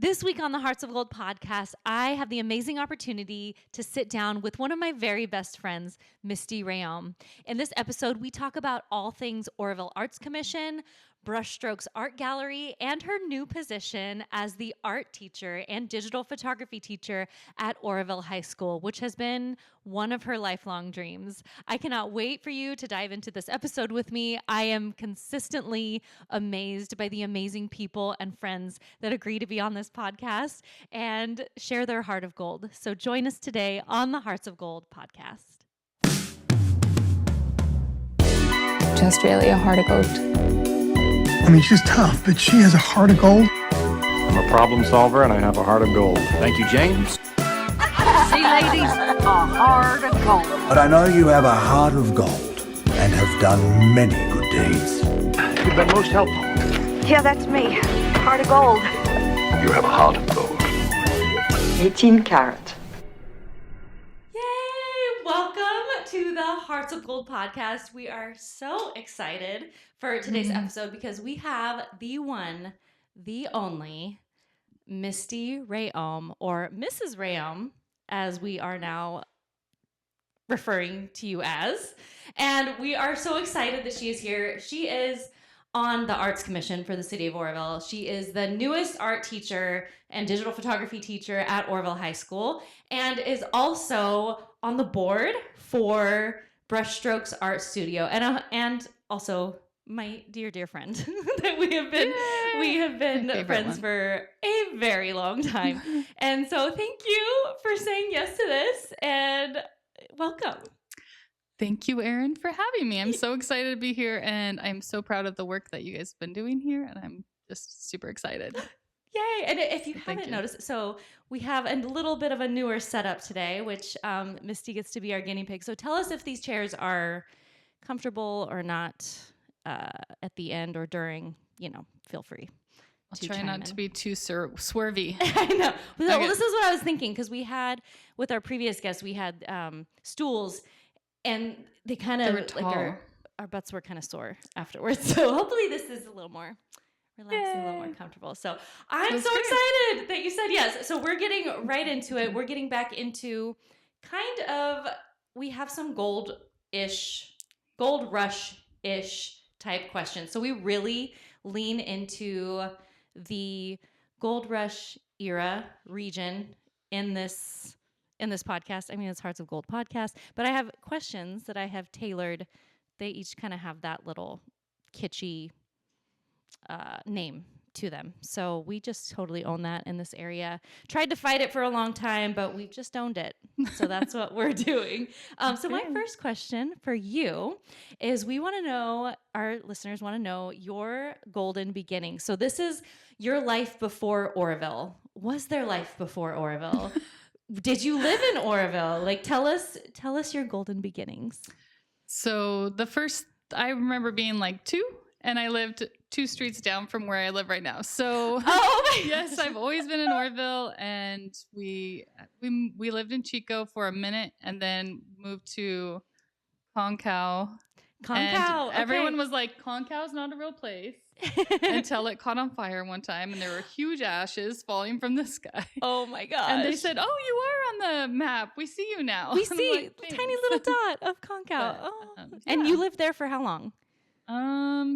This week on the Hearts of Gold podcast, I have the amazing opportunity to sit down with one of my very best friends, Misty Rayome. In this episode, we talk about all things Oroville Arts Commission, Brushstrokes Art Gallery, and her new position as the art teacher and digital photography teacher at Oroville High School, which has been one of her lifelong dreams. I cannot wait for you to dive into this episode with me. I am consistently amazed by the amazing people and friends that agree to be on this podcast and share their heart of gold. So join us today on the Hearts of Gold podcast. Just really a heart of gold. I mean, she's tough, but she has a heart of gold. I'm a problem solver and I have a heart of gold. Thank you, Jaymes. See, ladies, a heart of gold. But I know you have a heart of gold and have done many good deeds. You've been most helpful. Yeah, that's me. Heart of gold. You have a heart of gold. 18 karat. Yay! Welcome to the Hearts of Gold podcast. We are so excited for today's episode because we have the one, the only, Misty Rayome, or Mrs. Rayome, as we are now referring to you as. And we are so excited that she is here. She is on the Arts Commission for the city of Oroville. She is the newest art teacher and digital photography teacher at Oroville High School, and is also on the board for Brushstrokes Art Studio, and also my dear friend that we have been friends for a very long time. And so thank you for saying yes to this, and welcome. Thank you, Erin, for having me. I'm so excited to be here, and I'm so proud of the work that you guys have been doing here, and I'm just super excited. Yay! And if you haven't noticed, so we have a little bit of a newer setup today, which Misty gets to be our guinea pig. So tell us if these chairs are comfortable or not at the end or during, feel free. I'll try not to be too swervy. I know. Well, this is what I was thinking, because we had, with our previous guests, we had stools, and they kind of, like our butts were kind of sore afterwards. So hopefully this is a little more relaxing, a little more comfortable. So I'm so excited that you said yes. So we're getting right into it. We're getting back into we have some gold rush-ish type questions. So we really lean into the gold rush era region in this podcast. I mean, it's Hearts of Gold podcast, but I have questions that I have tailored. They each kind of have that little kitschy name to them. So we just totally own that in this area. Tried to fight it for a long time, but we've just owned it. So that's what we're doing. So my first question for you is, our listeners want to know your golden beginning. So this is your life before Oroville. Was there life before Oroville? Did you live in Oroville? Like, tell us your golden beginnings. So I remember being like 2, and I lived 2 streets down from where I live right now. So yes, I've always been in Oroville, and we lived in Chico for a minute, and then moved to Concow. And everyone was like, Concow's not a real place, until it caught on fire one time, and there were huge ashes falling from the sky. Oh my gosh. And they said, "Oh, you are on the map. We see you now." We see a tiny little dot of Concow. And you lived there for how long?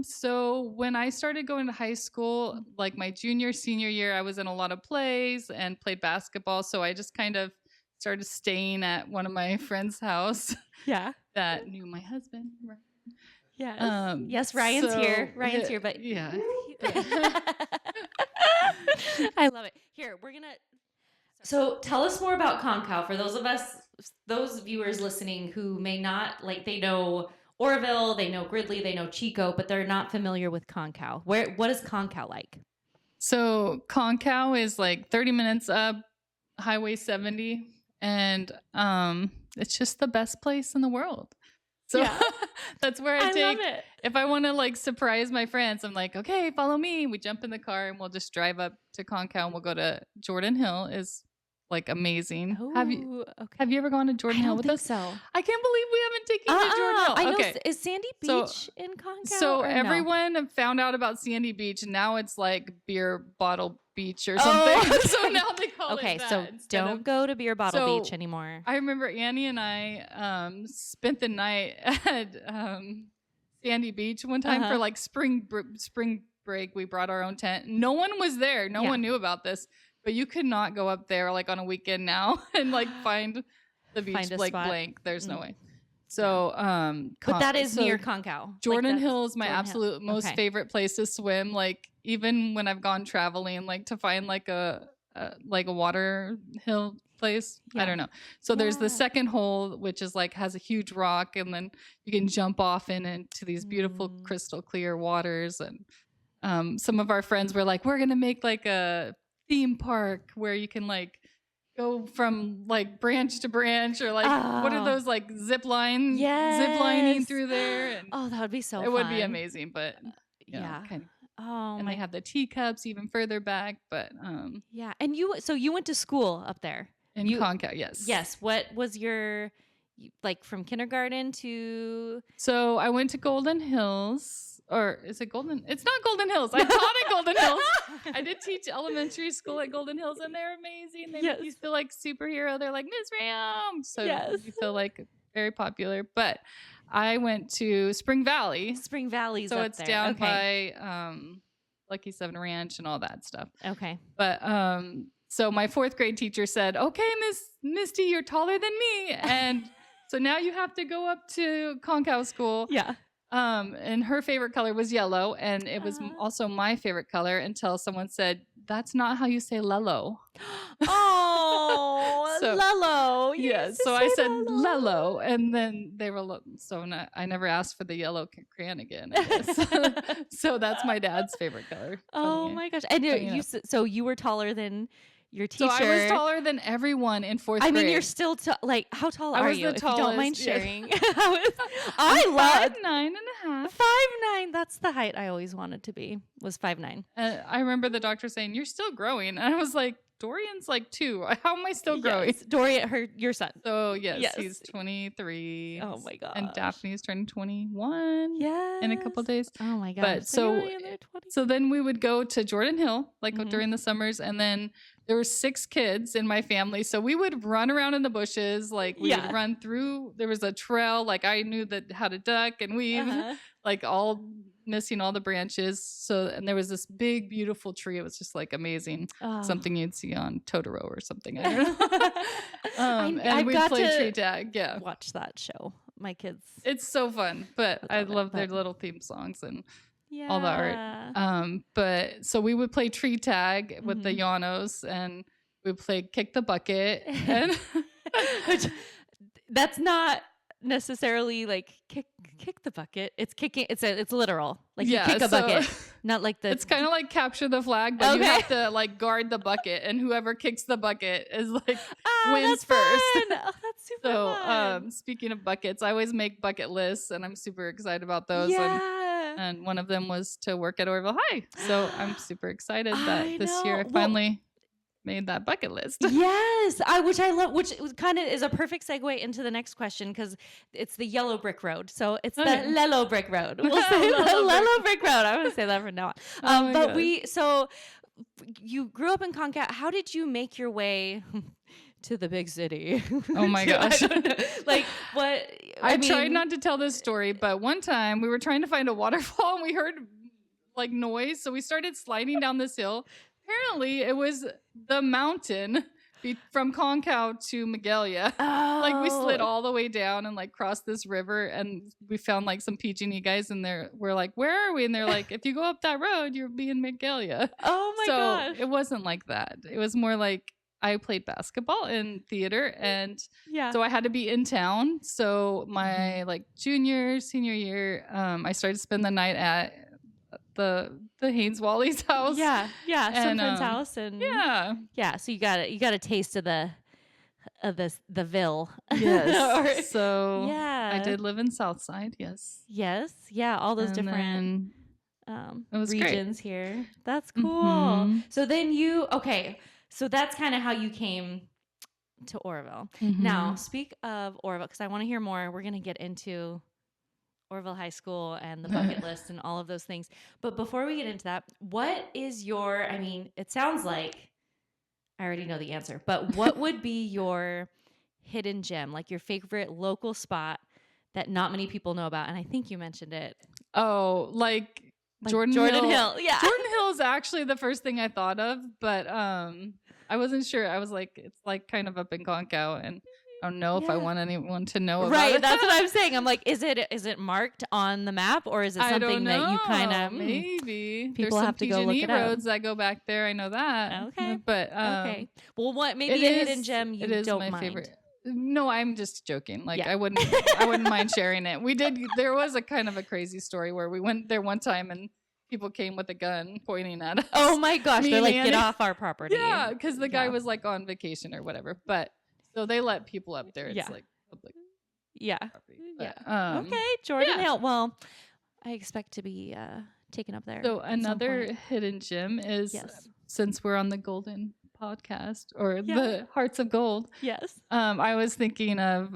So when I started going to high school, like my junior, senior year, I was in a lot of plays and played basketball. So I just kind of started staying at one of my friend's house. Yeah. That knew my husband. Right? Yes. Yes, Ryan's here. Ryan's here, but yeah. I love it. Here, we're gonna. So tell us more about Concow for those viewers listening who may not, they know Oroville, they know Gridley, they know Chico, but they're not familiar with Concow. What is Concow like? So Concow is like 30 minutes up Highway 70, and it's just the best place in the world. So yeah. That's where I take, if I want to surprise my friends, I'm like, okay, follow me. We jump in the car and we'll just drive up to Concow, and we'll go to Jordan Hill is like amazing. Oh, Have you okay. ever gone to Jordan I Hill don't with think us? so. I can't believe we haven't taken you to Jordan Hill. I know. Okay. Is Sandy So- Beach in Concow? So or no? everyone found out about Sandy Beach, and now it's like Beer Bottle Beach or Oh, something. okay. So now they call Okay, it that. so instead don't of- go to Beer Bottle So, Beach anymore. I remember Annie and I spent the night at Sandy Beach one time Uh-huh. for like spring break. We brought our own tent. No one was there. No Yeah. one knew about this. But you could not go up there like on a weekend now and like find the beach Find a like spot. blank. There's no Mm. way. So But that is so near Concow. Jordan Like, that's Hill is my Jordan Hill. absolute most Okay. favorite place to swim. Like even when I've gone traveling, like to find like a water hill place. Yeah. I don't know. So there's the Yeah. second hole, which is like has a huge rock, and then you can jump off into these beautiful Mm. crystal clear waters. And some of our friends were like, we're gonna make like a theme park where you can like go from like branch to branch, or like what are Oh. those like zip lining Yes. through there, and Oh, that would be so it fun. would be amazing. But Yeah. kind of, Oh and my. they have the teacups even further back, but Yeah. And you went to school up there. in You- Concow, yes. Yes. What was your like from kindergarten to? So I went to Golden Hills, or is it Golden? It's not Golden Hills. I taught at Golden Hills. I did teach elementary school at Golden Hills, and they're amazing. They Yes. make you feel like superhero. They're like Miss Rayome, so Yes. you feel like very popular. But I went to Spring Valley, Spring Valley's so up it's there. down Okay. by Lucky 7 Ranch and all that stuff. Okay. But so my 4th grade teacher said, "Okay, Misty, you're taller than me, and so now you have to go up to Concow School." Yeah. And her favorite color was yellow, and it was also my favorite color until someone said, "That's not how you say Lello." Oh, So- Lello. You Yeah, used to so I say said Lello, and then they were I never asked for the yellow crayon again, I guess. So that's my dad's favorite color. Oh Funny. my gosh! And funny you enough. so you were taller than your teacher. So I was taller than everyone in 4th I grade. mean, you're still like how tall I are was you? the If you don't mind tallest, yeah. sharing. I love 5'9.5". 5'9". That's the height I always wanted to be. Was 5'9". I remember the doctor saying, "You're still growing," and I was like, "Dorian's like 2. How am I still growing?" Yes. Dory, your son. So yes, Yes. he's 23. Oh my gosh. And Daphne's turning 21 Yeah. in a couple days. Oh my gosh. But so- you're only in their 20s. So then we would go to Jordan Hill, like Mhm. during the summers, and then there were 6 kids in my family. So we would run around in the bushes, like we Yeah. would run through. There was a trail, like I knew how to duck and weave, Uh-huh. like all missing all the branches. So and there was this big, beautiful tree. It was just like amazing, Oh. something you'd see on Totoro or something. I don't know. And I've we got played to tree tag. Yeah. watch that show. My kids. It's so fun, but I I love it, love their but- little theme songs and Yeah. all the art. But so we would play tree tag with the Mhm. Yanos, and we would play kick the bucket. And Which that's not necessarily like kick the bucket. It's kicking. It's literal. Like Yeah, you kick a so- bucket, not like the. it's kind of like capture the flag, but you Okay. have to like guard the bucket, and whoever kicks the bucket is like that's wins first. fun. Oh, that's super So fun. speaking of buckets, I always make bucket lists, and I'm super excited about those. Yeah. And one of them was to work at Oroville High. So I'm super excited that I this year I know. Well- finally made that bucket list. Yes, which I love, which kind of is a perfect segue into the next question because it's the yellow brick road. So it's Okay. the Lello brick road. We'll say the Lello brick- Lello brick road. I'm going to say that from now on. Oh my But gosh. so you grew up in Concow. How did you make your way to the big city? Oh my I gosh. don't know. Like what? I mean, tried not to tell this story, but one time we were trying to find a waterfall and we heard like noise. So we started sliding down this hill. Apparently, it was the mountain from Concow to Magalia. Like we slid Oh. all the way down and like crossed this river, and we found like some PG&E guys, and we're like, "Where are we?" And they're like, "If you go up that road, you'll be in Magalia." Oh my so gosh. it wasn't like that. It was more like I played basketball in theater, and Yeah. so I had to be in town. So my like junior, senior year, I started to spend the night at the Haynes Wally's house. yeah. Some and, friend's house and Yeah. So you got a taste of the Ville. Yes. Or- So yeah. I did live in Southside. Yes. Yes. Yeah. All those And different then it was great. regions here. That's cool. Mhm. So then so that's kind of how you came to Oroville. Mm-hmm. Now, speak of Oroville, because I want to hear more. We're going to get into Oroville High School and the bucket list and all of those things. But before we get into that, what is your, I mean, it sounds like I already know the answer, but what would be your hidden gem, like your favorite local spot that not many people know about? And I think you mentioned it. Oh, like Jordan Hill. Yeah. Jordan Hill is actually the first thing I thought of, but I wasn't sure. I was like, it's like kind of up in Concow, and I don't know if I want anyone to know about it. Right, that's what I'm saying. I'm like, is it marked on the map, or is it something that you kind of maybe people have to go look it up? roads that go back there. I know that. Okay, but okay. Well, what maybe a hidden gem you don't mind? Favorite. No, I'm just joking. Like I wouldn't mind sharing it. There was a kind of a crazy story where we went there one time and people came with a gun pointing at us. Oh my gosh, they're like, get off our property. Yeah, because the guy was like on vacation or whatever. But so they let people up there. It's like public property. But, okay, Jordan Hill. Well, I expect to be taken up there. So another hidden gem is since we're on the Golden podcast or the Hearts of Gold. Yes. I was thinking of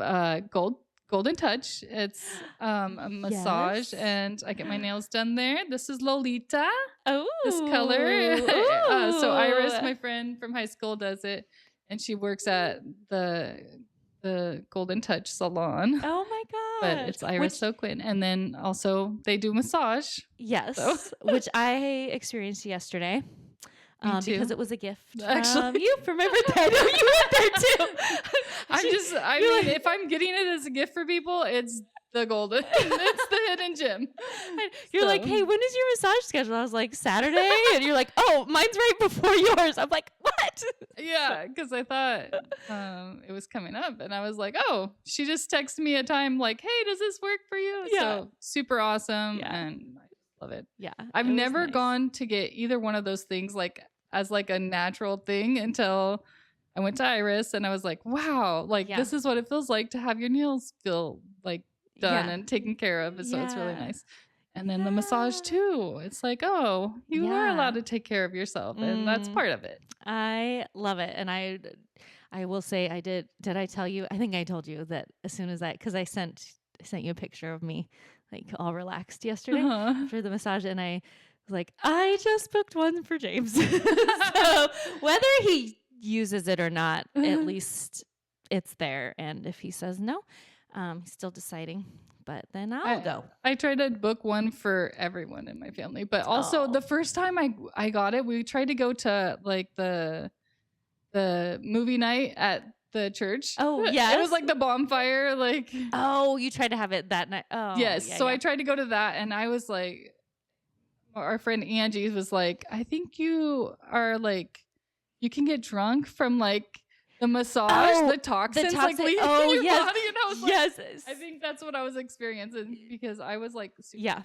Golden Touch. It's a massage and I get my nails done there. This is Lolita. Oh, this color. So Iris, my friend from high school, does it, and she works at the Golden Touch salon. Oh my god! But it's Iris Soquin, and then also they do massage. Yes, so. Which I experienced yesterday. Because it was a gift. Actually, you remember that? You went there too. I mean, if I'm getting it as a gift for people, it's the Golden. It's the hidden gem. You're like, hey, when is your massage schedule? I was like, Saturday, and you're like, oh, mine's right before yours. I'm like, what? Yeah, because I thought it was coming up, and I was like, oh, she just texted me a time like, hey, does this work for you? Yeah. So super awesome, and I just love it. Yeah, I've never gone to get either one of those things like as like a natural thing until I went to Iris, and I was like, wow, like this is what it feels like to have your nails feel like done and taken care of. So it's really nice. And then the massage too. It's like, oh, you are allowed to take care of yourself, and that's part of it. I love it. And I will say I did I tell you? I think I told you that as soon as because I sent you a picture of me like all relaxed yesterday for the massage, and I was like, I just booked one for James. So whether he uses it or not, at least it's there. And if he says no, he's still deciding. But then I'll go. I tried to book one for everyone in my family, but also the first time I got it, we tried to go to like the movie night at the church. Oh yeah, it was like the bonfire. Like you tried to have it that night. Oh yes, so I tried to go to that, and I was like, our friend Angie was like, I think you are like, you can get drunk from like the massage, the toxins like leaving your body, and I was like, I think that's what I was experiencing because I was like, super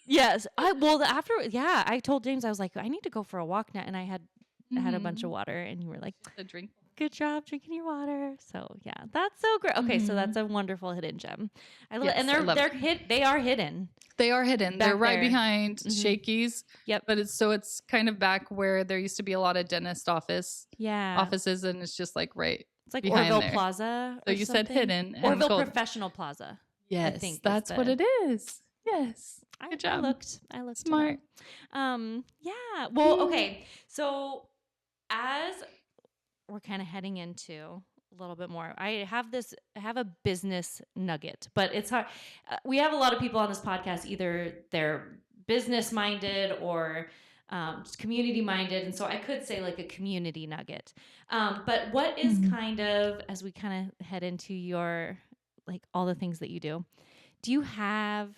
yes. I told James, I was like, I need to go for a walk now, and I had a bunch of water, and you were like, a drink. Good job drinking your water. So yeah, that's so great. Okay, so that's a wonderful hidden gem. I love it, and they are hidden. They are hidden. They're right behind Shakey's. Yep. But it's kind of back where there used to be a lot of dentist offices, and it's just like right. It's like behind Oroville there. Plaza. So you said hidden. Oroville Professional Plaza. Yes, I think that's what it is. Yes. Good job. I looked smart. Yeah. Well, okay. So as we're kind of heading into a little bit more, I have a business nugget, but it's hard. We have a lot of people on this podcast, either they're business minded or just community minded. And so I could say like a community nugget. But what is kind of, as we kind of head into your, like all the things that you do you have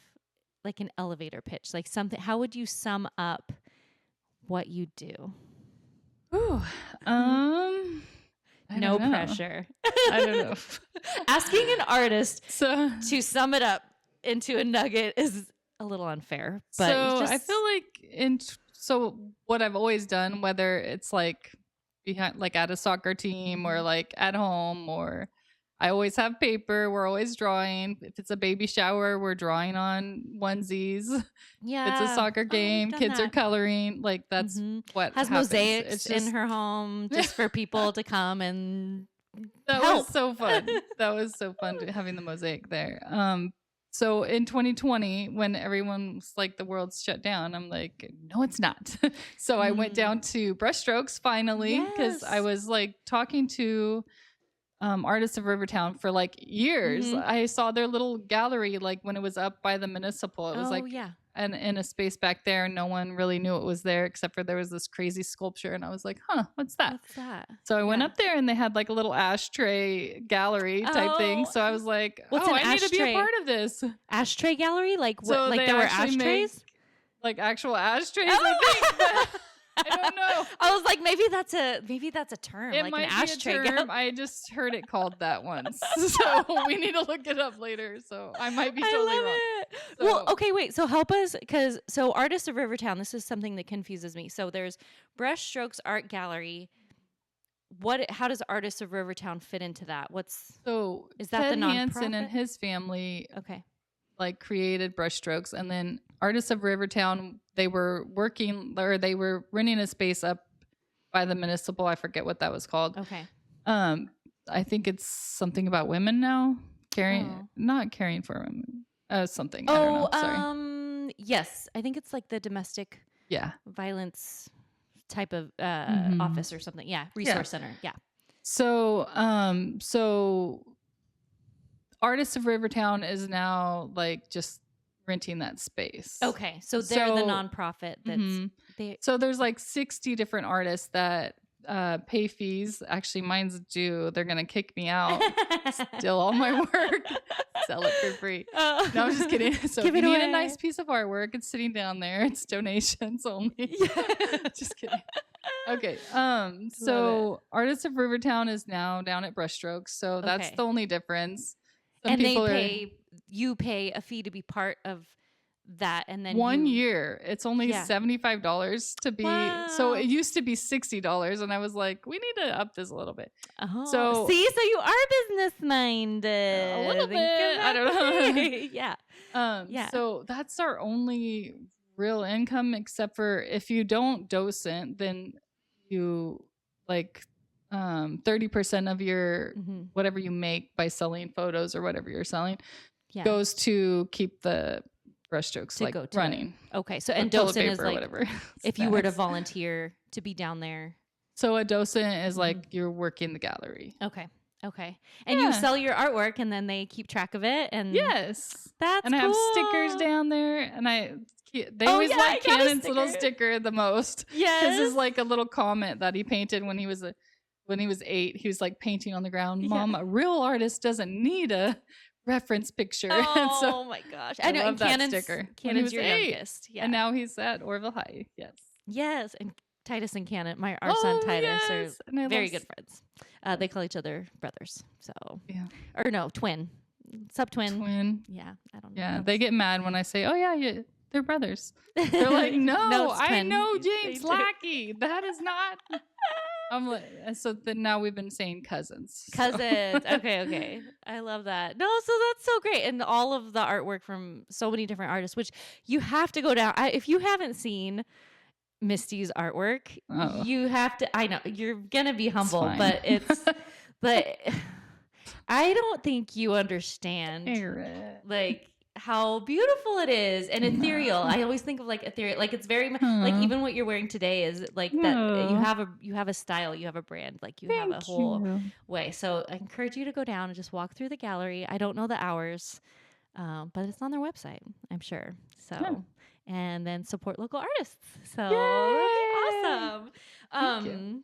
like an elevator pitch, like something, how would you sum up what you do? Ooh, no pressure. I don't know. Asking an artist to sum it up into a nugget is a little unfair. But so I feel like so what I've always done, whether it's like behind, like at a soccer team or like at home, or I always have paper. We're always drawing. If it's a baby shower, we're drawing on onesies. Yeah. If it's a soccer game, kids are coloring. Like that's what has happens. Mosaics in her home just for people to come and That help. was so fun. That was so fun having the mosaic there. So in 2020, when everyone's like the world's shut down, I'm like, no, it's not. So I went down to Brushstrokes finally because I Yes. was like talking to Artist of Rivertown for like years. I saw their little gallery like when it was up by the municipal. It was like yeah. and in a space back there, no one really knew it was there except for there was this crazy sculpture, and I was like, huh, what's that? What's that? So I went Yeah. up there and they had like a little ashtray gallery type thing. Oh. So I was like, What's oh, an I need to be ashtray? a part of this. Ashtray gallery? Like what? So Like they there were actually make, ashtrays? like actual ashtrays, I think. But I don't know. I was like, maybe that's a term. It like might an be ashtray a term. gallery. I just heard it called that once. So we need to look it up later. So I might be totally I love wrong. it. So- Well, okay, wait. So help us, because Artist of Rivertown. This is something that confuses me. So there's Brushstrokes Art Gallery. How does Artist of Rivertown fit into that? So Is that Ted the Hansen and nonprofit? his family Okay. like created Brushstrokes, and then Artists of Rivertown, they were renting a space up by the municipal. I forget what that was called. Okay. I think it's something about women now. Not caring for women. Something. I don't know. Sorry. Yes. I think it's like the domestic Yeah. violence type of Mhm. office or something. Yeah. Resource center. Yeah. So Artists of Rivertown is now like just renting that space. Okay. So they're the So- nonprofit that's Mhm. they So there's like 60 different artists that pay fees. Actually, mine's due. They're gonna kick me out. Steal all my work. Sell it for free. Oh. No, I'm just kidding. So Give if it you need away. a nice piece of artwork, it's sitting down there. It's donations only. Just kidding. Okay. So Artists of Rivertown is now down at Brushstrokes. So that's Okay. the only difference. Some And people you pay a fee to be part of that, and then one year. It's only Yeah. $75 to be. So Wow. it used to be $60, and I was like, we need to up this a little bit. Oh, So- so you are business minded A little bit. I don't know. Yeah. Yeah. So that's our only real income, except for if you don't docent, then you like 30% of your Mhm. whatever you make by selling photos or whatever you're selling Yeah. goes to keep the Brushstrokes To like go to running. Okay. So Or and toilet docent is paper or like whatever. if you were to Snacks. volunteer to be down there. So a docent is like you're working the gallery. Okay. Okay. And you Yeah. sell your artwork, and then they keep track of it. And Yes. that's And I have stickers cool. down there, and they Oh, always yeah, like I got a Cannon's little sticker. sticker the most. Yes. This is like a little comment that he painted when he was 8. He was like painting on the ground. Yeah. Mom, a real artist doesn't need a reference picture. Oh So- my gosh! I I know. love And that Cannon's, sticker. When he Cannon's was your 8. youngest. Yeah. And now he's at Oroville High. Yes. Yes, and Titus and Cannon, our son Titus, yes. And I are very love good friends. They call each other brothers. So, Yeah. or no, twin, sub twin. Twin. Yeah, I don't know. Yeah. They get mad when I say, oh, yeah, they're brothers. They're like, no, it's I twin. know They James do. Lackey. That is not. I'm like, so then now we've been saying cousins. So- Cousins. Okay. I love that. No, so that's so great. And all of the artwork from so many different artists, which you have to go down. If you haven't seen Misty's artwork, Oh. you have to. I know you're gonna be humble, fine. but I don't think you understand Aaron. like how beautiful it is and ethereal. I always think of like ethereal, like it's very like even what you're wearing today is like that. You have a style, you have a brand, like you have a whole way. So I encourage you to go down and just walk through the gallery. I don't know the hours, but it's on their website, I'm sure. So Yeah. and then support local artists. So Yay! that'd be Thank awesome.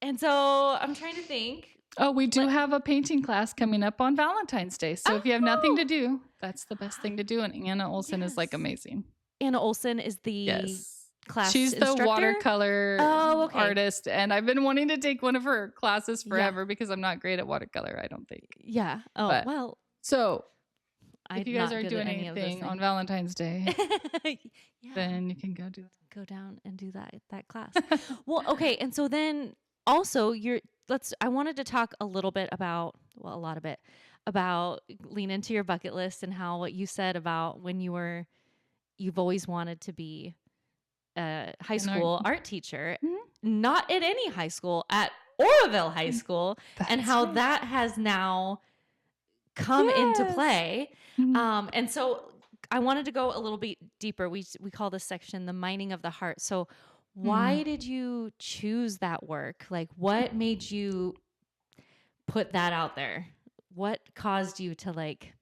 And so I'm trying to think. Oh, we do have a painting class coming up on Valentine's Day. So if you have nothing to do, that's the best thing to do. And Anna Olson is like Yes. amazing. Anna Olson is the Yes. class She's the instructor? watercolor Oh, okay. artist. And I've been wanting to take one of her classes forever because I'm not great at watercolor, I don't think. Yeah. Oh, But- well, So I'm if you guys not are good doing at any of those anything on things. Valentine's Day, Yeah. then you can go do Go down and do that class. that. Well, okay. And so then also I wanted to talk a little bit about, well, a lot of it about lean into your bucket list and how what you said about when you've always wanted to be a high An art- school art teacher, Mhm. not at any high school, at Oroville High School and how that has now come into play. And so I wanted to go a little bit deeper. We call this section the mining of the heart. So why did you choose that work? Like, what made you put that out there? What caused you to like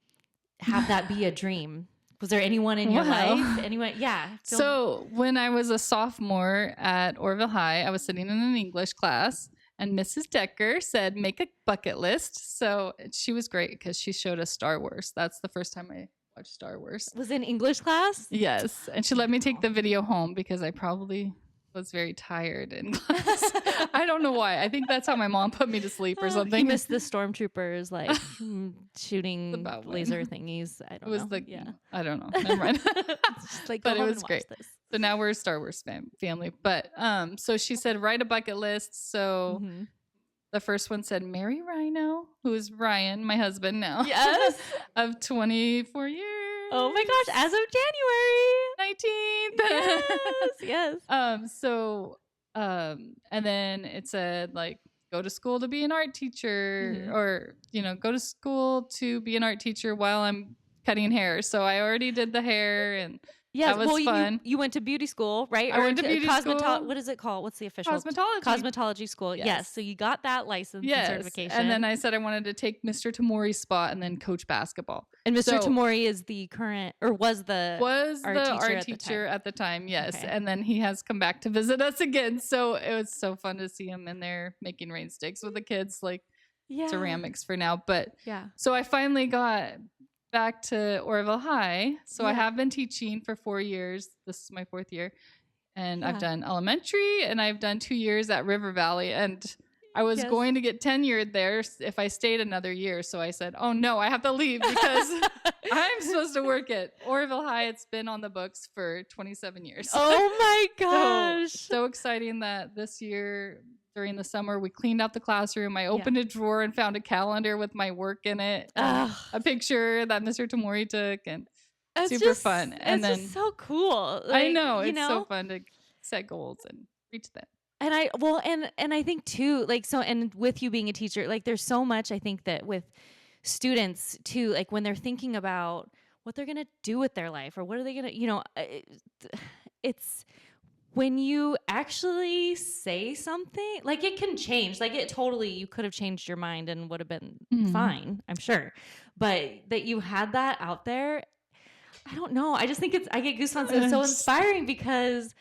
have that be a dream? Was there anyone in your life? Anyone? Yeah. So when I was a sophomore at Oroville High, I was sitting in an English class and Mrs. Decker said, make a bucket list. So she was great because she showed us Star Wars. That's the first time I watched Star Wars. Was in English class? Yes. And she let me take the video home because I probably was very tired in class. I don't know why. I think that's how my mom put me to sleep or something. You missed the stormtroopers like shooting laser thingies. I don't know. I don't know. Never mind. Just like, but it was great. So now we're a Star Wars family. But so she said, write a bucket list. So the first one said, marry Rhino, who is Ryan, my husband now. Yes. Of 24 years. Oh my gosh, as of January 19th. Yes. And then it said like go to school to be an art teacher or go to school to be an art teacher while I'm cutting hair. So I already did the hair and that was fun. You went to beauty school, right? I went to beauty school. What is it called? What's the official? Cosmetology school. Yes. So you got that license and certification. And then I said I wanted to take Mr. Tamori's spot and then coach basketball. And Mr. Tamori is the current, or was the art teacher at the time. Yes. Okay. And then he has come back to visit us again. So it was so fun to see him in there making rain sticks with the kids, like ceramics for now. But so I finally got back to Oroville High. So I have been teaching for 4 years. This is my 4th year. And I've done elementary and I've done 2 years at River Valley. And I was going to get tenured there if I stayed another year. So I said, oh no, I have to leave because I'm supposed to work at Oroville High. It's been on the books for 27 years. Oh my gosh. So exciting that this year during the summer, we cleaned out the classroom. I opened a drawer and found a calendar with my work in it. A picture that Mr. Tamori took, and super fun. And then just so cool. Like, I know it's so fun to set goals and reach them. And I think too, like, so, and with you being a teacher, like there's so much, I think that with students too, like when they're thinking about what they're going to do with their life or what are they going to, it's when you actually say something, like it can change, like it totally, you could have changed your mind and would have been fine, I'm sure. But that you had that out there, I don't know. I just think I get goosebumps. It's so inspiring because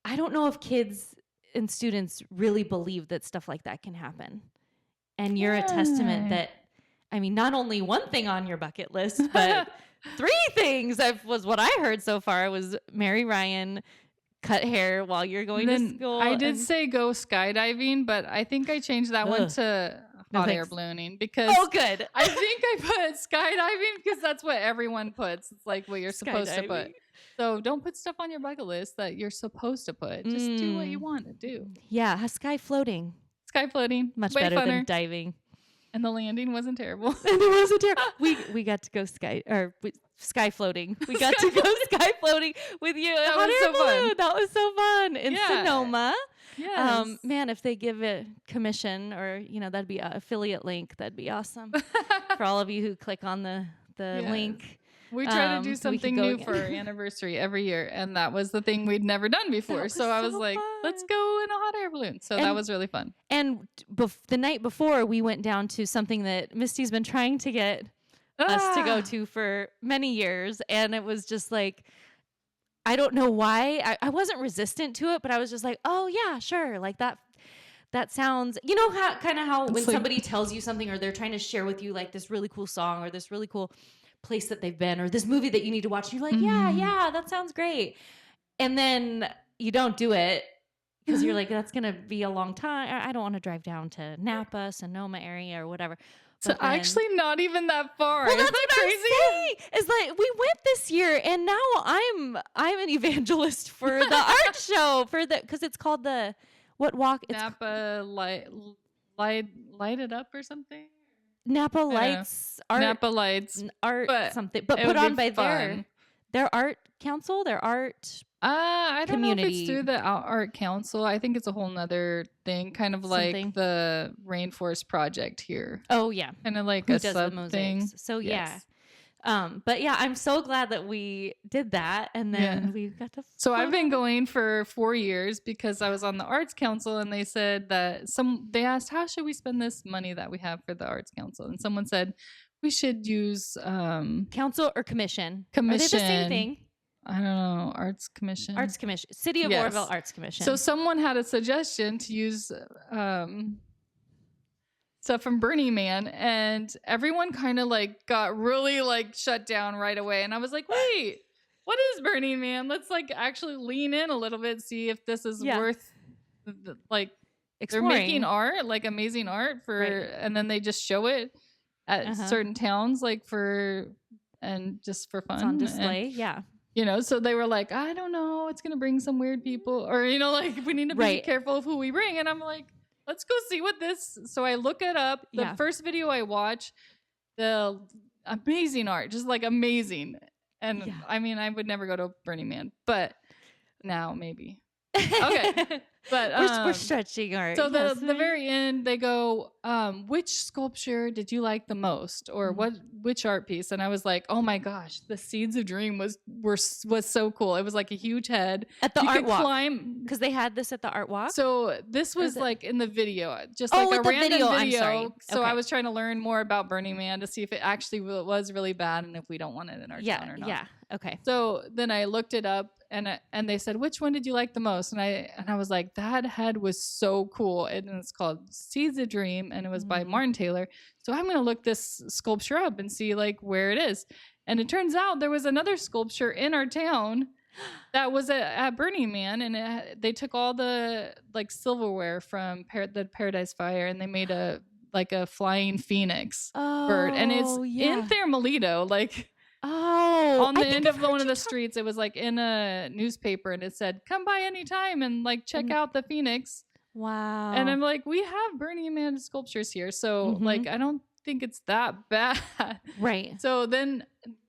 I don't know if kids and students really believe that stuff like that can happen. And you're a testament that, I mean, not only one thing on your bucket list, but 3 things was what I heard so far was marry Ryan, cut hair while you're going to school. I did say go skydiving, but I think I changed that one to hot air ballooning because good. I think I put skydiving because that's what everyone puts. It's like what you're supposed to put. So don't put stuff on your bucket list that you're supposed to put. Just do what you want to do. Yeah, sky floating. Sky floating. Much way better funner than diving. And the landing wasn't terrible. And it wasn't terrible. We got to go sky floating. We got to go sky floating with you. That was so fun. That was so fun in Sonoma. Yes. Man, if they give a commission or that'd be an affiliate link, that'd be awesome for all of you who click on the link. We try to do something new for our anniversary every year, and that was the thing we'd never done before. So I was like, let's go in a hot air balloon. So that was really fun. And the night before, we went down to something that Misty's been trying to get us to go to for many years, and it was just like, I don't know why. I wasn't resistant to it, but I was just like, oh yeah, sure. Like that sounds, how when somebody tells you something or they're trying to share with you like this really cool song or this really cool place that they've been or this movie that you need to watch, and you're like, yeah, that sounds great. And then you don't do it because you're like, that's going to be a long time. I don't want to drive down to Napa, Sonoma area or whatever. So actually not even that far. Well, Isn't that's that what crazy? I'm saying. It's like we went this year and now I'm an evangelist for the art show because it's called the what walk? It's Napa light it up or something. Napa Lights art. Napa Lights art but something, but put on by fun. their art council, their art I don't know if community. it's through the art council. I think it's a whole nother thing, kind of Something. like the Rainforest Project here. Oh yeah, Kind of like who a does sub the mosaics? thing. So Yes. but yeah, I'm so glad that we did that, and then Yeah. we got to. So I've been going for 4 years because I was on the arts council, and they said that they asked, how should we spend this money that we have for the arts council? And someone said we should use council or commission. commission. Are they the same thing? I don't know, arts commission. Arts Commission, City of Yes. Oroville Arts Commission. So someone had a suggestion to use stuff from Burning Man, and everyone kind of like got really like shut down right away. And I was like, wait, what is Burning Man? Let's like actually lean in a little bit, see if this is worth like Exploring. they're making art, like amazing art for, Right. and then they just show it at certain towns, like and just for fun. It's on display. And, you know, so they were like, I don't know, it's going to bring some weird people, or, you know, like we need to be Right. careful of who we bring. And I'm like, let's go see what this. So I look it up. The first video I watch, the amazing art, just like amazing. And I mean, I would never go to Burning Man, but now maybe. Okay. But we're stretching art. So the very end, they go, which sculpture did you like the most, or which art piece? And I was like, oh my gosh, the Seeds of Dream was so cool. It was like a huge head at the you art could walk, climb because they had this at the art walk. So this was like in the video, just Oh, like a with the random video, video. I'm sorry. So Okay. I was trying to learn more about Burning Man to see if it actually was really bad and if we don't want it in our town or not. Yeah. Okay. So then I looked it up, and they said, which one did you like the most? And I was like, that head was so cool. And it's called Seeds of Dream, and it was by Martin Taylor. So I'm gonna look this sculpture up and see like where it is. And it turns out there was another sculpture in our town that was at Burning Man, and they took all the like silverware from the Paradise Fire, and they made a flying phoenix bird, and it's in Thermalito, like. Oh, On the end of one of the streets, it was like in a newspaper, and it said, come by anytime and like check out the Phoenix. Wow. And I'm like, we have Burning Man sculptures here. So like, I don't think it's that bad. Right. So then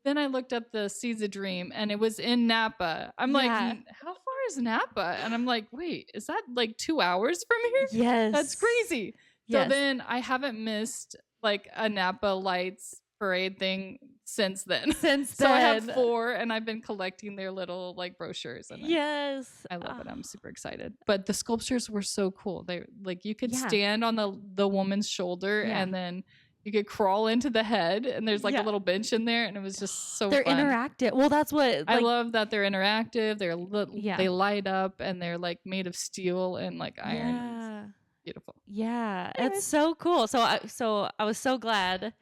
I looked up the Seeds of Dream, and it was in Napa. I'm like, how far is Napa? And I'm like, wait, is that like 2 hours from here? Yes. That's crazy. Yes. So then I haven't missed like a Napa Lights parade thing since then. So I have 4, and I've been collecting their little like brochures, and I love it. I'm super excited. But the sculptures were so cool. They like, you could stand on the woman's shoulder, and then you could crawl into the head, and there's like a little bench in there, and it was just so they're fun. interactive. Well, that's what I love that they're interactive. They light up, and they're like made of steel and like iron. It's beautiful. Yeah, it's so cool. So I was so glad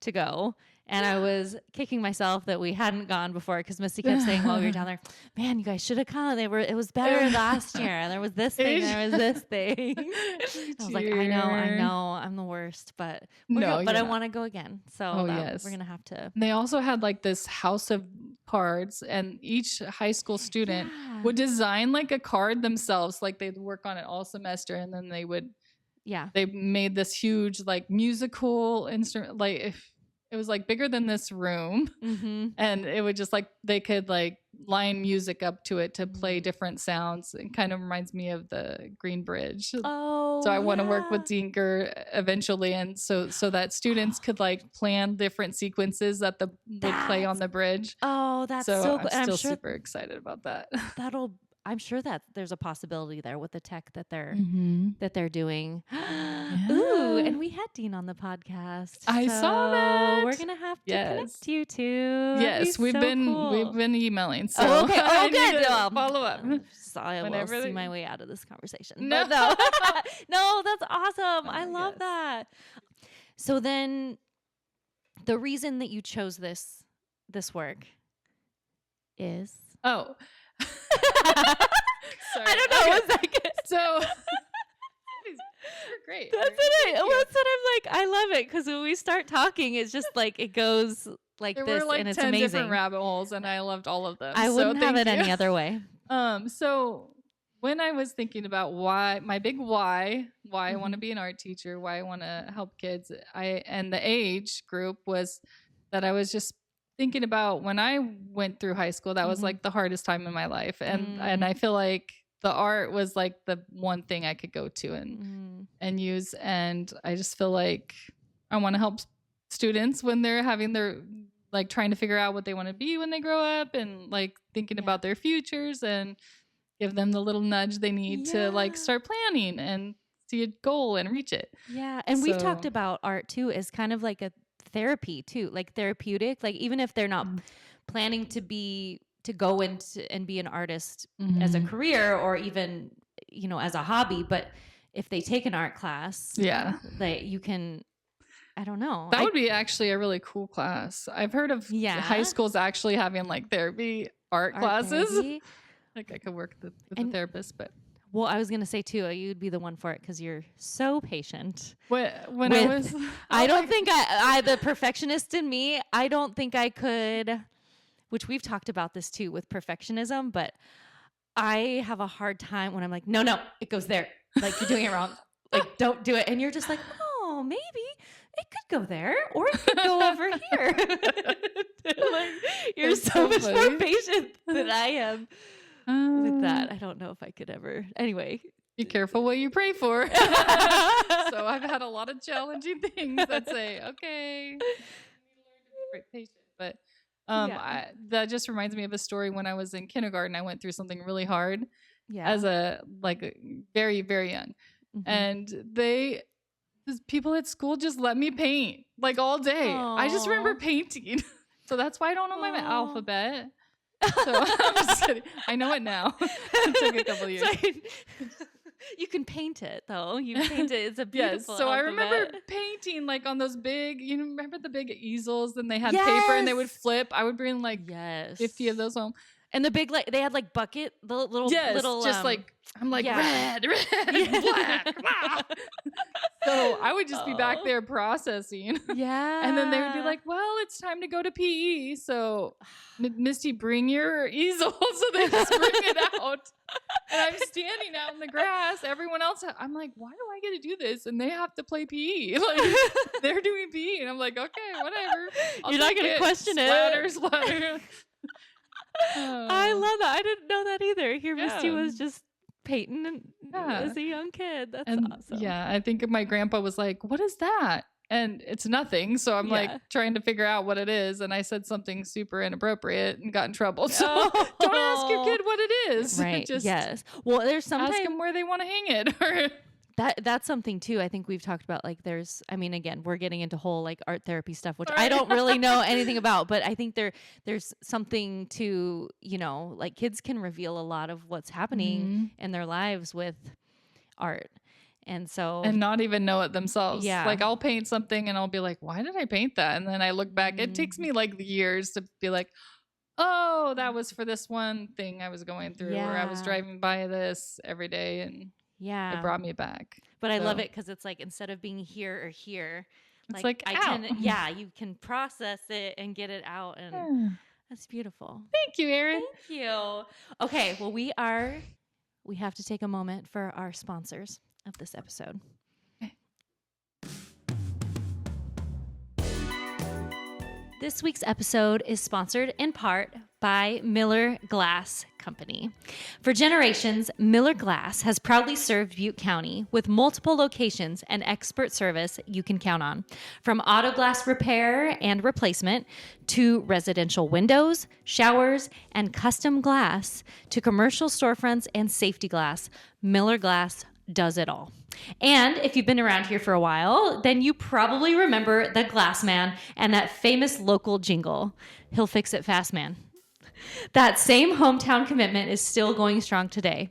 to go. And I was kicking myself that we hadn't gone before, because Misty kept saying while we were down there, man, you guys should have come. It was better last year. And there was this thing, there was this thing. I was like, I know, I'm the worst, but I want to go again. So we're gonna have to. They also had like this house of cards, and each high school student would design like a card themselves. Like they'd work on it all semester, and then they would. Yeah. They made this huge like musical instrument, like if. It was like bigger than this room, and it would just like they could like line music up to it to play different sounds. It kind of reminds me of the Green Bridge. Oh, so I want to work with Dinker eventually, and so that students could like plan different sequences that would play on the bridge. Oh, that's so cool. I'm still super excited about that. I'm sure that there's a possibility there with the tech that they're doing. Ooh, and we had Dean on the podcast. I saw that. We're gonna have to connect you two. Yes, we've been emailing. So okay. Oh, good. Follow up. I will see my way out of this conversation. No, no, that's awesome. I love that. So then, the reason that you chose this work is Sorry. I don't know. Was that good? So great. That's what I'm like. I love it, because when we start talking, it's just like it goes like there this, were like and it's 10 amazing. different rabbit holes, and I loved all of them. I wouldn't have it any other way. So when I was thinking about why I want to be an art teacher, why I want to help kids, and the age group was that I was just thinking about when I went through high school, that was like the hardest time in my life. And I feel like the art was like the one thing I could go to and use. And I just feel like I want to help students when they're having their, like, trying to figure out what they want to be when they grow up, and like thinking about their futures, and give them the little nudge they need to like start planning and see a goal and reach it. Yeah. And we've talked about art too as kind of like a therapy too, like therapeutic, like even if they're not planning to go into and be an artist as a career, or even, you know, as a hobby, but if they take an art class, like you can, I don't know. That would be actually a really cool class. I've heard of high schools actually having like therapy art classes. Therapy. Like I could work with a therapist, but. Well, I was going to say too, you'd be the one for it because you're so patient. When I was, I don't think I the perfectionist in me, I don't think I could, which we've talked about this too with perfectionism, but I have a hard time when I'm like, no, it goes there. Like, you're doing it wrong. Like, don't do it. And you're just like, oh, maybe it could go there, or it could go over here. Like, you're so much more patient than I am. With that, I don't know if I could ever. Anyway, be careful what you pray for. So I've had a lot of challenging things that say, okay, you need to learn to be patient. But that just reminds me of a story when I was in kindergarten. I went through something really hard as a very, very young, and people at school just let me paint like all day. Aww. I just remember painting, so that's why I don't know my alphabet. So I'm just kidding. I know it now. It took a couple years. You can paint it though. You paint it. It's a beautiful. So alphabet. I remember painting like on those big. You remember the big easels, and they had paper, and they would flip. I would bring like 50 of those home. And the big, like, they had like bucket, the little just like I'm like red, black. So I would just be back there processing. Yeah. And then they would be like, well, it's time to go to PE. So Misty, bring your easel. So they just bring it out. And I'm standing out in the grass. Everyone else, I'm like, why do I get to do this? And they have to play PE. Like, they're doing PE. And I'm like, okay, whatever. You're not going to question it. Splatter. I love that. I didn't know that either. Here, Misty was just painting as a young kid. That's awesome. Yeah, I think my grandpa was like, what is that? And it's nothing. So I'm like trying to figure out what it is. And I said something super inappropriate and got in trouble. So don't ask your kid what it is. Right. Just Well, there's sometimes ask them where they want to hang it. That's something too. I think we've talked about, like, again, we're getting into whole like art therapy stuff, which I don't really know anything about, but I think there's something to, you know, like, kids can reveal a lot of what's happening in their lives with art. And not even know it themselves. Yeah. Like, I'll paint something and I'll be like, why did I paint that? And then I look back, it takes me like years to be like, oh, that was for this one thing I was going through, or I was driving by this every day, and it brought me back. But I love it because it's like, instead of being here or here, it's like you can process it and get it out, and that's beautiful. Thank you, Erin. Thank you. Okay, well, we have to take a moment for our sponsors of this episode. Okay. This week's episode is sponsored in part by Miller Glass Company. For generations, Miller Glass has proudly served Butte County with multiple locations and expert service you can count on. From auto glass repair and replacement to residential windows, showers, and custom glass to commercial storefronts and safety glass, Miller Glass does it all. And if you've been around here for a while, then you probably remember the Glass Man and that famous local jingle, "He'll fix it fast, man." That same hometown commitment is still going strong today.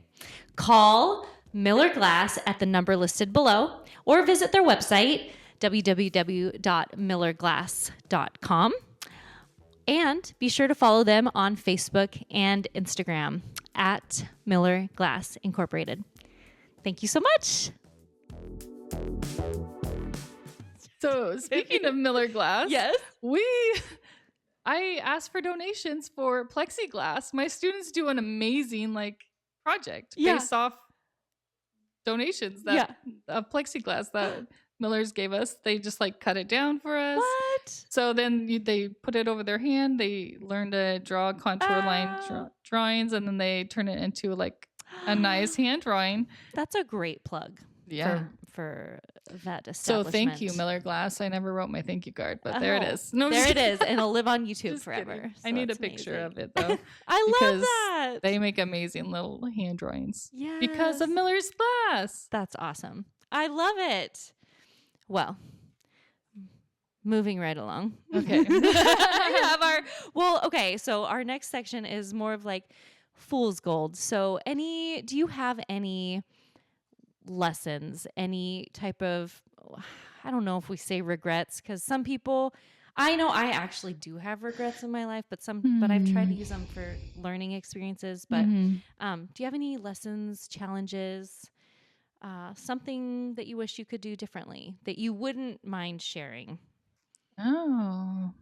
Call Miller Glass at the number listed below, or visit their website, www.millerglass.com. And be sure to follow them on Facebook and Instagram at Miller Glass Incorporated. Thank you so much. So speaking of Miller Glass, yes, I asked for donations for plexiglass. My students do an amazing project based off donations of plexiglass that Miller's gave us. They just cut it down for us. What? So then they put it over their hand. They learn to draw contour line drawings, and then they turn it into like a nice hand drawing. That's a great plug. Yeah. For that establishment. So thank you, Miller Glass. I never wrote my thank you card, but there it is. No, there it is, and it'll live on YouTube Just forever. kidding. So I need a it's picture amazing. of it though. I love because that. They make amazing little hand drawings. Yes. Because of Miller's Glass. That's awesome. I love it. Well, moving right along. Okay. So our next section is more of like fool's gold. So do you have any lessons, any type of, I don't know if we say regrets, because some people, I know I actually do have regrets in my life, but I've tried to use them for learning experiences. But do you have any lessons, challenges, something that you wish you could do differently that you wouldn't mind sharing? Oh,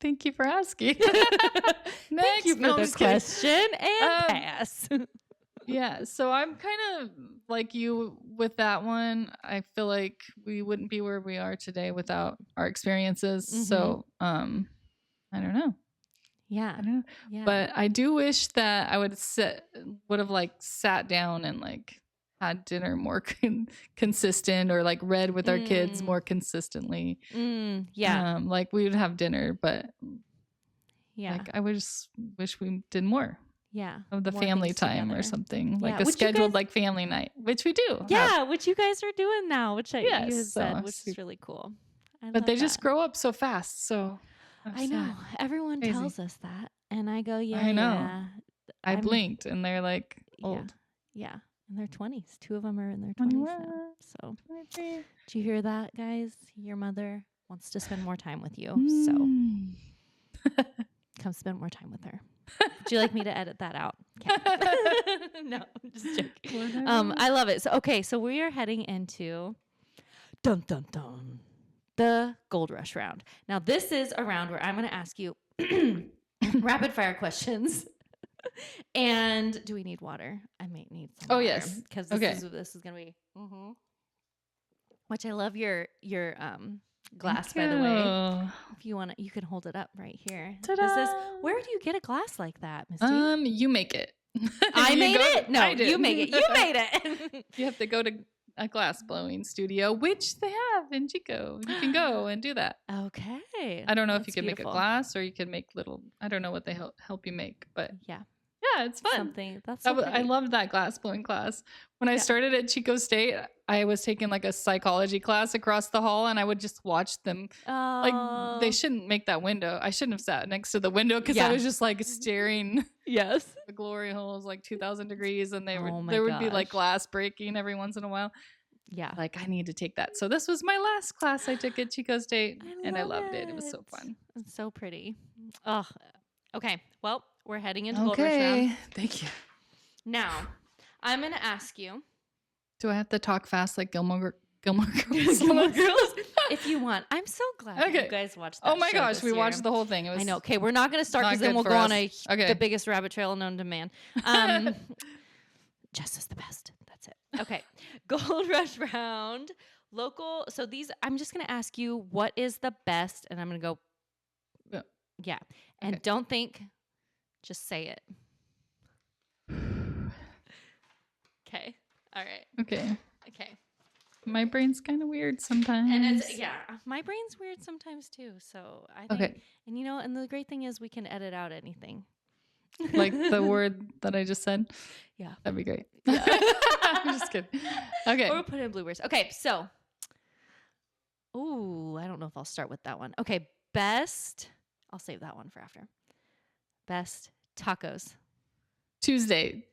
thank you for asking. Thank you for the question and pass. Yeah, so I'm kind of like you with that one. I feel like we wouldn't be where we are today without our experiences. So, I don't know. Yeah. I don't know. Yeah. But I do wish that I would have like sat down and like had dinner more consistent, or like read with our kids more consistently. Yeah. Like we would have dinner, but yeah. like I would just wish we did more. Yeah. Of the More family things time together. or something, like Yeah, a which you scheduled guys- like family night, which we do. Yeah, which you guys are doing now, which you had Yes, said, so which is really cool. I But love they just that. grow up so fast. So I know. Everyone Crazy. tells us that. And I go, yeah, I know. yeah. I I'm- blinked and they're like old. Yeah. In their 20s. 2 of them are in their 20s now. 21, So, 23. do you hear that, guys? Your mother wants to spend more time with you. Mm. So, come spend more time with her. Would you like me to edit that out? Okay. No, I'm just joking. I love it. So we are heading into dun dun dun the Gold Rush round. Now this is a round where I'm going to ask you rapid fire questions. And do we need water? I might need some. Oh, water, yes. because Okay. this is going to be. Which I love your glass, by the way. If you want to, you can hold it up right here. Where do you get a glass like that, Misty? You make it. I made it? No, I did. you make it. You made it. You have to go to a glass blowing studio, which they have in Chico. You can go and do that. Okay. I don't know if you That's can make a beautiful. glass or you can make little, I don't know what they help you make, but Yeah. yeah, it's fun. Something. That's I so I pretty. loved that glass blowing class. When I started at Chico State, I was taking like a psychology class across the hall, and I would just watch them. Like they shouldn't make that window. I shouldn't have sat next to the window because Yeah. I was just like staring. Yes. The glory hole is like 2,000 degrees, and Oh my there would be like gosh. glass breaking every once in a while. Yeah. Like I need to take that. So this was my last class I took at Chico State, and I loved it. It was so fun. It's so pretty. Oh. Okay. Well, we're heading into Gold Rush round. Thank you. Now, I'm going to ask you. Do I have to talk fast like Gilmore Girls? Gilmore Girls, if you want. I'm so glad that Okay. you guys watched that Oh my show gosh, this we year. watched the whole thing. It was I know. Okay, we're not going to start not because then good we'll for go on us. Okay. the biggest rabbit trail known to man. Jess is the best. That's it. Okay. Gold Rush round. Local. So I'm just going to ask you what is the best, and I'm going to go. Yeah. And Okay. don't think, just say it. Okay. All right. Okay. Okay. My brain's kind of weird sometimes. And it's, my brain's weird sometimes too. So I think, Okay. and and the great thing is we can edit out anything. Like the word that I just said. Yeah. That'd be great. Yeah. I'm just kidding. Okay. Or we'll put in bloopers. Okay. So, I don't know if I'll start with that one. Okay. Best, I'll save that one for after. Best tacos. Tuesday.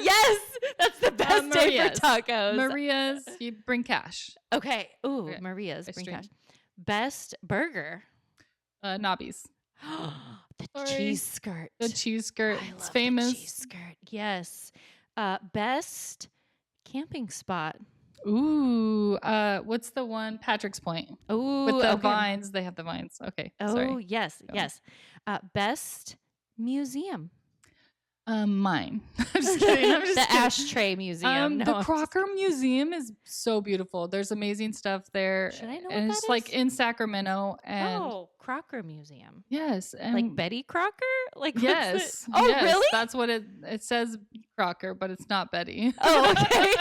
Yes. That's the best day Maria's. for tacos. Maria's, you bring cash. Okay. Ooh, Okay. Maria's. Ice Bring cream. cash. Best burger. Nobby's. The Sorry. cheese skirt. The cheese skirt. I It's love famous. The cheese skirt. Yes. Best camping spot. Ooh. What's the one? Patrick's Point. Oh, With the okay. vines. They have the vines. Okay. Oh, Sorry. yes, Go. yes. Best museum. Mine. I'm just kidding. I'm just The kidding. Ashtray Museum. No, the I'm just Crocker Museum is so beautiful. There's amazing stuff there. Should I know and what it's that like is? in Sacramento. And Oh, Crocker Museum. yes. And Like Betty Crocker? Like what's yes. it? Oh, yes, really? That's what it says Crocker, but it's not Betty. Oh, okay.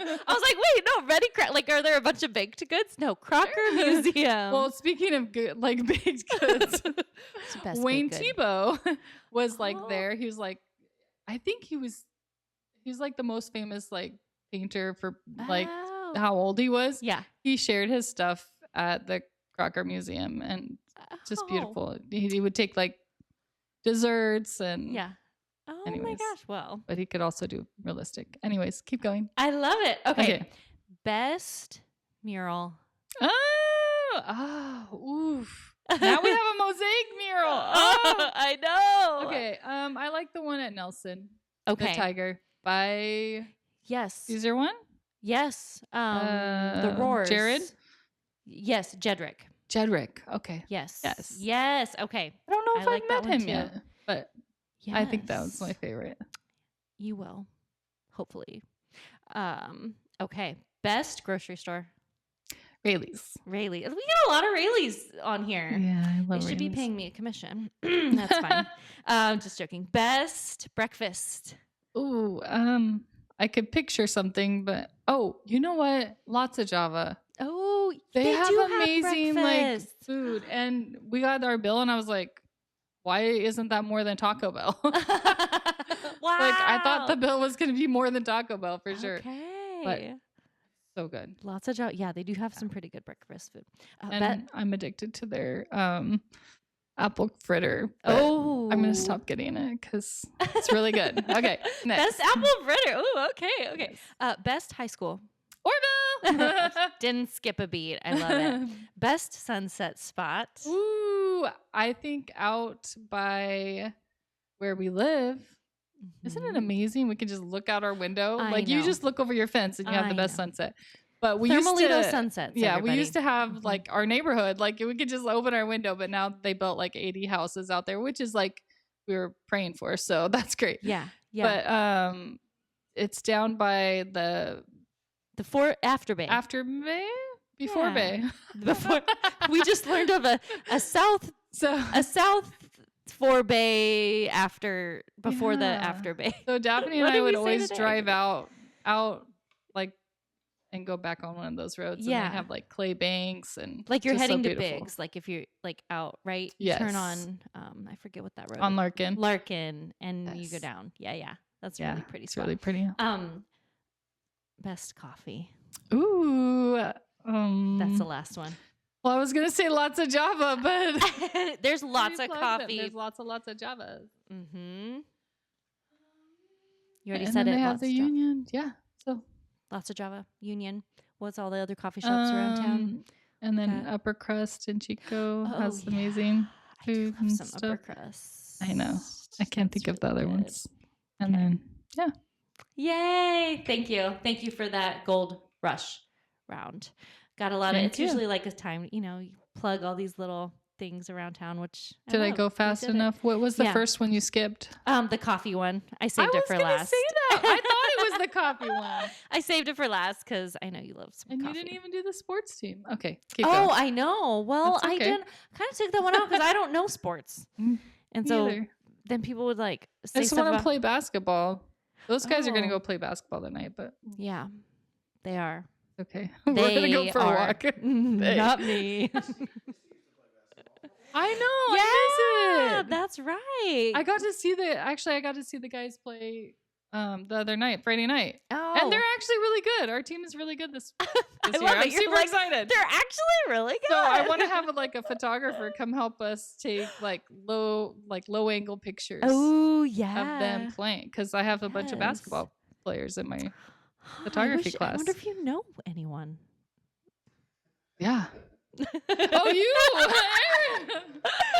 I was like, wait, no, Betty Crocker. Like, are there a bunch of baked goods? No, Crocker Museum. Well, speaking of good, like baked goods, It's the best Wayne baked good. Thibault was like Oh. there. He was like, I think he's like the most famous like painter for like Oh. how old he was. Yeah. He shared his stuff at the Crocker Museum, and just Oh. beautiful. He would take like desserts and Yeah. Oh my Anyways. gosh. Well, but he could also do realistic. Anyways, keep going. I love it. Okay. Okay. Best mural. Oh, oof. Now we have a mosaic mural. Oh. I know. Okay. I like the one at Nelson. Okay. The tiger by Yes. Caesar one. Yes. The roars. Jared? Yes. Jedrick. Jedrick. Okay. Yes. Yes. Yes. Okay. I don't know I if like I've that met one him too. yet, but I think that was Yes. my favorite. You will. Hopefully. Okay. Best grocery store. Rayleigh's. Rayleigh. We get a lot of Rayleigh's on here. Yeah, I They love should be Rayleigh's. paying me a commission. That's fine. Just joking. Best breakfast. Ooh, I could picture something, but you know what? Lots of Java. Oh, They have do amazing like breakfast. food, and we got our bill, and I was like, "Why isn't that more than Taco Bell?" Wow. Like I thought the bill was going to be more than Taco Bell for sure. Okay. But so good. Lots of yeah, they do have some pretty good breakfast food. And I'm addicted to their apple fritter. but Oh, I'm gonna stop getting it because it's really good. Okay, next. Best apple fritter. Oh, okay. Best high school. Orville. Didn't skip a beat. I love it. Best sunset spot. Ooh, I think out by where we live. Isn't it Mhm. amazing? We can just look out our window. I Like you know. just look over your fence and you have the I best know. sunset. But we Thermalito used to sunsets. Yeah, everybody. we used to have Mhm. like our neighborhood. Like we could just open our window, but now they built like 80 houses out there, which is like we were praying for. So that's great. Yeah. But it's down by the The after bay. after bay before Yeah. bay. Before we just learned of a south for bay before the Yeah. after bay. So Daphne and What I did would we say always today? drive out like and go back on one of those roads. Yeah. And they have like clay banks and Like you're just so heading to beautiful. Biggs. Like if you're like out, right? You turn Yes. on I forget what that road on is. Larkin. Larkin and you go Yes. down. Yeah. That's Yeah, really pretty it's spot. really pretty. Best coffee. Ooh. That's the last one. Well, I was gonna say lots of Java, but There's lots we of plugged them. coffee. There's lots of Java. Mm-hmm. You already And said then it. they have Lots the of Java. Union. Yeah. So Lots of Java. Union. What's all the other coffee shops around town? And then Okay. Upper Crust in Chico has yeah. amazing I do food love and some stuff. upper crust. I know. I can't That's think of the really other good. ones. And Okay. then Yay! Thank you for that gold rush round. Got a lot of. Thank It's you. usually like a time, you plug all these little things around town. Which did I love. go We fast did it. enough? What was the Yeah. first one you skipped? The coffee one. I saved I it was for gonna last. say that. I thought it was the coffee one. I saved it for last because I know you love some And coffee. you didn't even do the sports team. Okay, keep Oh, going. I know. Well, That's I okay. didn't kind of took that one out because I don't know sports, Mm, and Me so either. then people would like I say just stuff want to about. play basketball. Those guys are gonna Oh. go play basketball tonight, but Yeah, they are. okay. We're gonna go They for are. a walk. Not me. I know. Yeah, I miss it. that's right. I got to see the guys play the other night, Friday night. Oh, And they're actually really good. Our team is really good this I year. love it. I'm You're super like, excited. They're actually really good. So I want to have a photographer come help us take low angle pictures Oh yeah. of them playing because I have a bunch of Yes. basketball players in my I photography I class. wonder if you know anyone. yeah. Oh, you! Erin!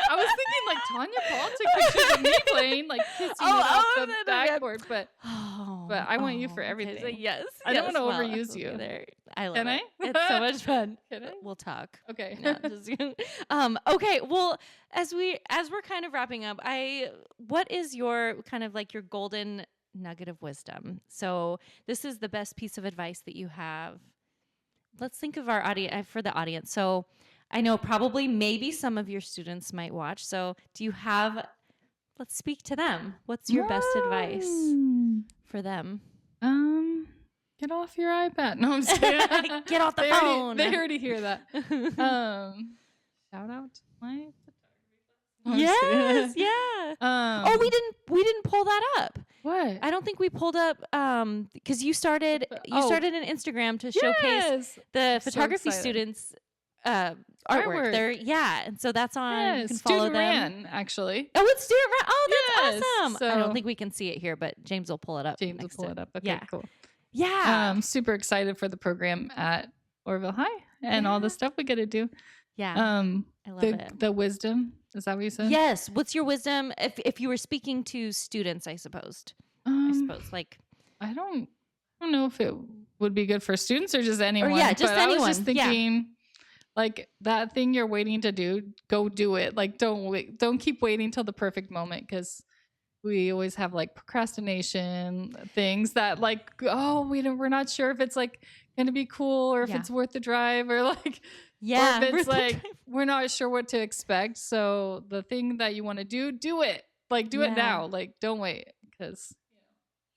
I was thinking Tanya Paul took pictures of me playing kissing it off the backboard, but Oh but I want you for everything. Okay. Yes. I don't yes, want to well, overuse we'll you. be there. I love Can it. I? It's so much fun. Can I? We'll talk. Okay. No, just, okay. Well, as we're kind of wrapping up, what is your kind of like your golden nugget of wisdom? So this is the best piece of advice that you have. Let's think of our audience for the audience. So I know probably maybe some of your students might watch. So do you have? Let's speak to them. What's your best advice for them? Get off your iPad. No, I'm just kidding. Get off the phone. They already hear that. Shout out to my photography class. No, I'm just Yes, kidding. yeah. We didn't pull that up. What? I don't think we pulled up because you started an Instagram to showcase the photography excited. students artwork. And so that's on. You can follow Student them. ran, actually. Oh, it's student run. Oh, that's Yes, awesome. I so- don't think we can see it here, but James will pull it up. James will next pull to- it up. Okay, Yeah. cool. Yeah. I'm super excited for the program at Oroville High and all the stuff we get to do. Yeah. I love it. The wisdom. Is that what you said? Yes. What's your wisdom if you were speaking to students, I suppose. Like I don't know if it would be good for students or just anyone. just but anyone. I was just thinking like that thing you're waiting to do, go do it. Like don't keep waiting till the perfect moment, because we always have like procrastination things that like, oh, we're not sure if it's like going to be cool or if it's worth the drive, or like, yeah, or if it's like, we're not sure what to expect. So the thing that you want to do it. Like do it now. Like don't wait, because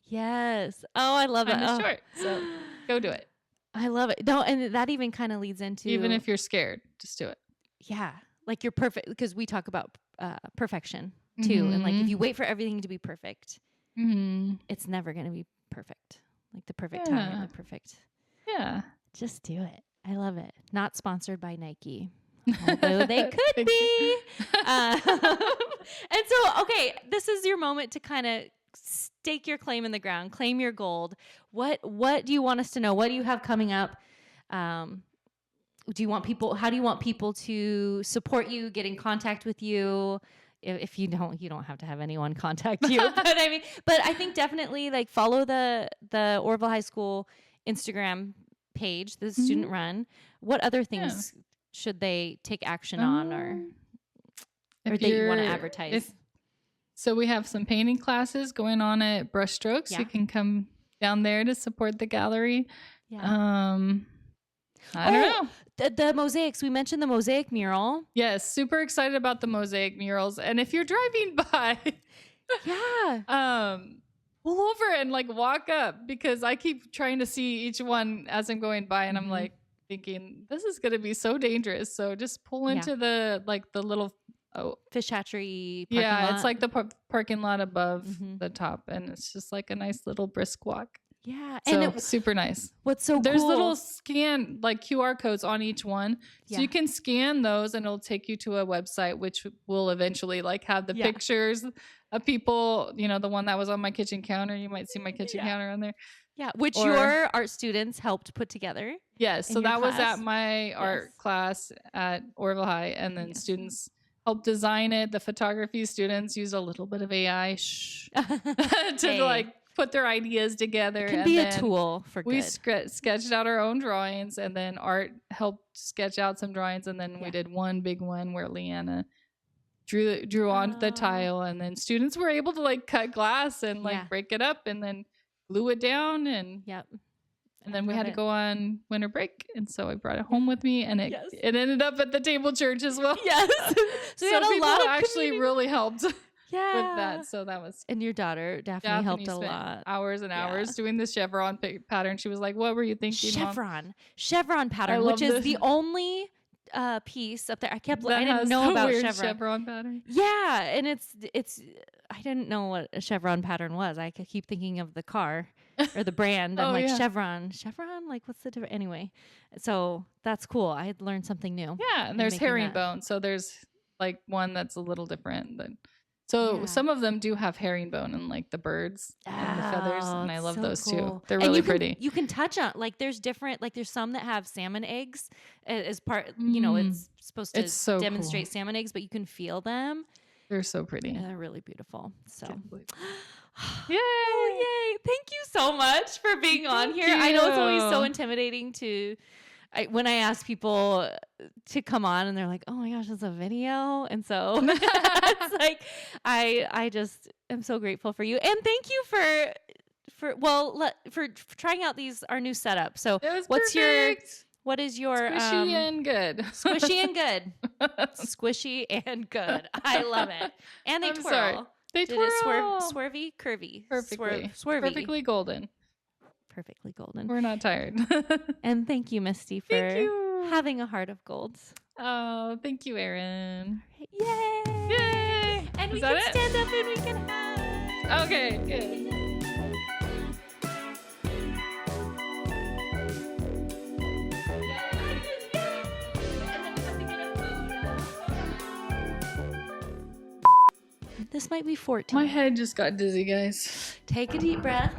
yes. Oh, I love it. time is short. So go do it. I love it. No, and that even kind of leads into Even if you're scared, just do it. yeah, like you're perfect, because we talk about perfection too, and like if you wait for everything to be perfect, it's never going to be perfect. Like the perfect time, the perfect. Yeah. Just do it. I love it. Not sponsored by Nike, although they could be. And so, okay, this is your moment to kind of stake your claim in the ground, claim your gold. What do you want us to know? What do you have coming up? Do you want people? How do you want people to support you? Get in contact with you? If you don't have to have anyone contact you. but I think definitely like follow the Oroville High School Instagram page, the student run. What other things should they take action on, or that you want to advertise? So we have some painting classes going on at Brushstrokes. Yeah. You can come down there to support the gallery. Yeah. I don't know. The mosaics. We mentioned the mosaic mural. Yes, super excited about the mosaic murals. And if you're driving by, pull over and like walk up, because I keep trying to see each one as I'm going by, and I'm like thinking this is going to be so dangerous. So just pull into the little fish hatchery parking lot. It's like the parking lot above the top, and it's just like a nice little brisk walk. Yeah, So and super nice. What's so There's cool? little scan like QR codes on each one, so you can scan those, and it'll take you to a website which will eventually like have the pictures of people. You know, the one that was on my kitchen counter. You might see my kitchen counter on there. Yeah, which your art students helped put together. Yes, so that was at my art Yes. class at Oroville High, and then students helped design it. The photography students used a little bit of AI to like put their ideas together. It can and be a then tool for we good. sketched out our own drawings, and then Art helped sketch out some drawings, and then we did one big one where Leanna drew on the tile, and then students were able to like cut glass and like break it up and then glue it down, and and then we had to go on winter break, and so I brought it home with me, and it ended up at the table church as well. Yes, so we had a people lot of actually really helped with Yeah. that. So that was And your daughter, Daphne helped a spent lot. hours and hours doing the chevron pattern. She was like, "What were you thinking, Mom?" Chevron pattern, I love which is this. the only piece up there. I That didn't has know the about weird chevron. pattern. Yeah, and it's I didn't know what a chevron pattern was. I could keep thinking of the car or the brand. I'm like, Chevron, like what's the difference? Anyway, so that's cool. I had learned something new. Yeah, and there's making that. herringbone. So there's like one that's a little different than. So some of them do have herringbone and like the birds and the feathers, and I love so those cool. too. They're And really you can- pretty. You can touch on like there's different like there's some that have salmon eggs as part. You know, it's supposed to It's so demonstrate cool. salmon eggs, but you can feel them. They're so pretty. And they're really beautiful. So, Yay! Oh, yay. Thank you so much for being on here. Thank I know it's always you. so intimidating when I ask people to come on and they're like, oh my gosh, it's a video. And so it's like, I just am so grateful for you. And thank you for trying out our new setup. So It was what is your squishy and good? squishy and good? Squishy and good. I love it. And they I'm twirl. sorry. They Did twirl. it swervy, curvy? Perfectly. Swervy. Perfectly golden. Perfectly golden. We're not tired. And thank you, Misty, for Thank you. having a heart of gold. Oh, thank you, Erin. Yay! Yay! And Is we that can it? stand up and we can hug. Okay, good. This might be 14. My head just got dizzy, guys. Take a deep breath.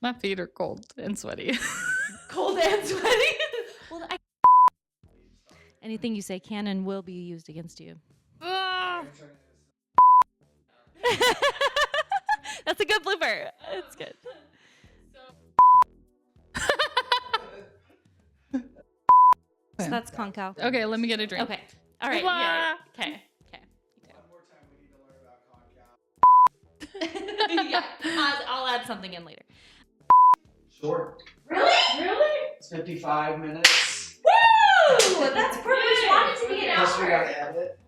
My feet are cold and sweaty. Cold and sweaty. Well, anything you say can and will be used against you. That's a good blooper. It's good. So that's Concow. Okay, let me get a drink. Okay. All right. Blah. Yeah. Okay. One more time, we need to learn about Concow. Yeah. I'll add something in later. Short. Really? Really? It's 55 minutes. Woo! That's perfect. We want it to be an Plus we hour. gotta edit.